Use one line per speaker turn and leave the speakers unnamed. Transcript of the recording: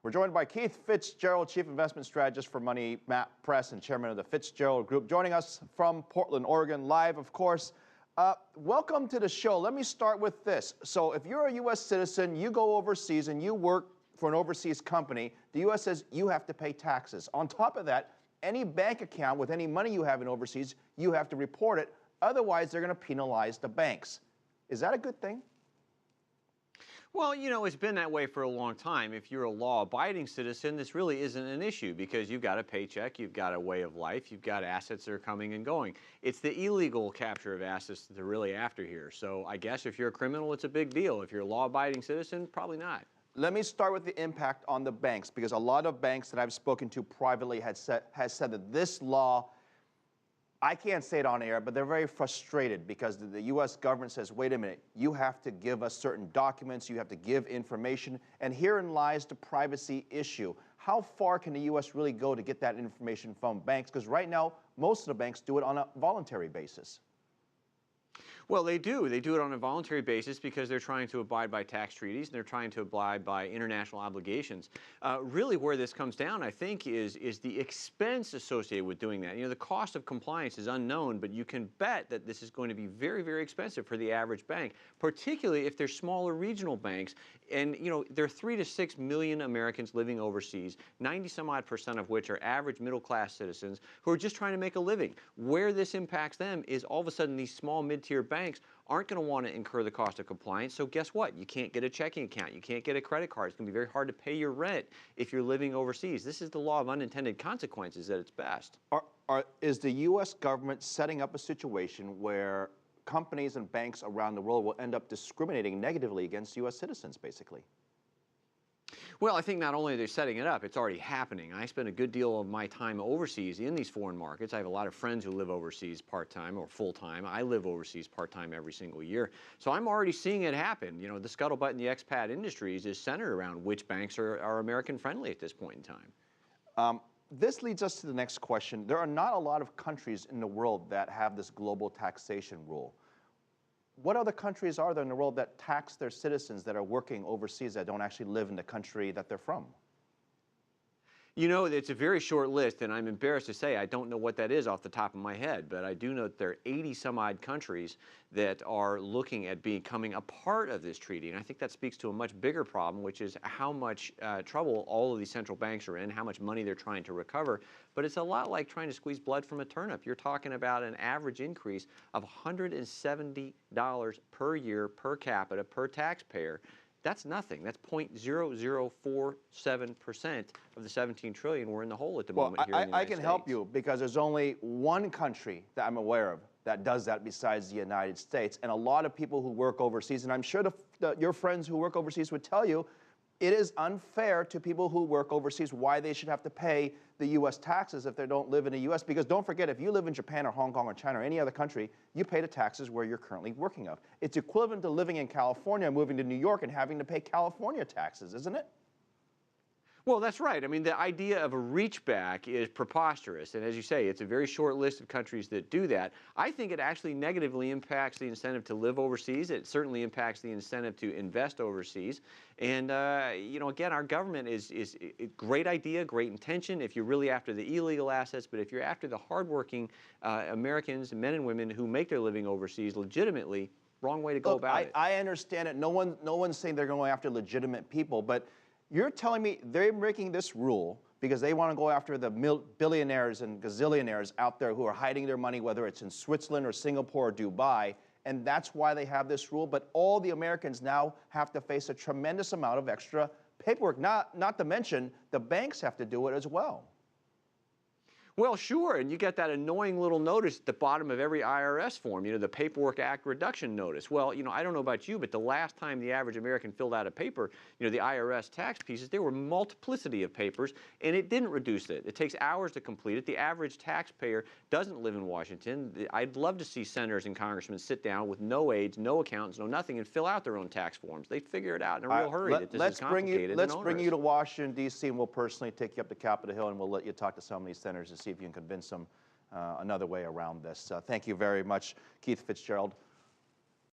We're joined by Keith Fitz-Gerald, Chief Investment Strategist for Money Map Press and Chairman of the Fitz-Gerald Group, joining us from Portland, Oregon, live, of course. Welcome to the show. Let me start with this. So if you're a U.S. citizen, you go overseas and you work for an overseas company, the U.S. says you have to pay taxes. On top of that, any bank account with any money you have in overseas, you have to report it. Otherwise, they're going to penalize the banks. Is that a good thing?
Well, you know, it's been that way for a long time. If you're a law-abiding citizen, this really isn't an issue because you've got a paycheck, you've got a way of life, you've got assets that are coming and going. It's the illegal capture of assets that they're really after here. So I guess if you're a criminal, it's a big deal. If you're a law-abiding citizen, probably not.
Let me start with the impact on the banks, because a lot of banks that I've spoken to privately has said that this law, I can't say it on air, but they're very frustrated because the U.S. government says, wait a minute, you have to give us certain documents, you have to give information, and herein lies the privacy issue. How far can the U.S. really go to get that information from banks? Because right now, most of the banks do it on a voluntary basis.
Well, they do. They do it on a voluntary basis because they're trying to abide by tax treaties and they're trying to abide by international obligations. Really, where this comes down, I think, is the expense associated with doing that. You know, the cost of compliance is unknown, but you can bet that this is going to be very, very expensive for the average bank, particularly if they're smaller regional banks. And, you know, there are 3 to 6 million Americans living overseas, 90-some-odd% of which are average middle-class citizens who are just trying to make a living. Where this impacts them is all of a sudden these small mid-tier banks aren't going to want to incur the cost of compliance. So guess what? You can't get a checking account. You can't get a credit card. It's going to be very hard to pay your rent if you're living overseas. This is the law of unintended consequences at its best.
Is the U.S. government setting up a situation where companies and banks around the world will end up discriminating negatively against U.S. citizens, basically?
Well, I think not only are they setting it up, it's already happening. I spend a good deal of my time overseas in these foreign markets. I have a lot of friends who live overseas part-time or full-time. I live overseas part-time every single year. So I'm already seeing it happen. You know, the scuttlebutt in the expat industries is centered around which banks are American-friendly at this point in time.
This leads us to the next question. There are not a lot of countries in the world that have this global taxation rule. What other countries are there in the world that tax their citizens that are working overseas that don't actually live in the country that they're from?
You know, it's a very short list, and I'm embarrassed to say I don't know what that is off the top of my head, but I do know that there are 80-some-odd countries that are looking at becoming a part of this treaty, and I think that speaks to a much bigger problem, which is how much trouble all of these central banks are in, how much money they're trying to recover. But it's a lot like trying to squeeze blood from a turnip. You're talking about an average increase of $170 per year per capita per taxpayer. That's nothing. That's 0.0047% of the 17 trillion we're in the hole at the moment here in the United States.
I can help you because there's only one country that I'm aware of that does that besides the United States. And a lot of people who work overseas, and I'm sure your friends who work overseas would tell you, it is unfair to people who work overseas why they should have to pay the U.S. taxes if they don't live in the U.S. Because don't forget, if you live in Japan or Hong Kong or China or any other country, you pay the taxes where you're currently working of. It's equivalent to living in California, moving to New York, and having to pay California taxes, isn't it?
Well, that's right. I mean, the idea of a reach back is preposterous. And as you say, it's a very short list of countries that do that. I think it actually negatively impacts the incentive to live overseas. It certainly impacts the incentive to invest overseas. And, you know, again, our government is a great idea, great intention if you're really after the illegal assets. But if you're after the hardworking Americans, men and women who make their living overseas legitimately, wrong way to go about it.
I understand it. No one's saying they're going after legitimate people, but you're telling me they're making this rule because they want to go after the billionaires and gazillionaires out there who are hiding their money, whether it's in Switzerland or Singapore or Dubai, and that's why they have this rule. But all the Americans now have to face a tremendous amount of extra paperwork, not to mention the banks have to do it as well.
Well, sure, and you get that annoying little notice at the bottom of every IRS form, you know, the Paperwork Act Reduction Notice. Well, you know, I don't know about you, but the last time the average American filled out a paper, you know, the IRS tax pieces, there were multiplicity of papers, and it didn't reduce it. It takes hours to complete it. The average taxpayer doesn't live in Washington. I'd love to see senators and congressmen sit down with no aides, no accountants, no nothing, and fill out their own tax forms. They'd figure it out in a real hurry that this is complicated.
Let's bring you to Washington, D.C., and we'll personally take you up to Capitol Hill, and we'll let you talk to some of these senators to see if you can convince them another way around this. Thank you very much, Keith Fitz-Gerald.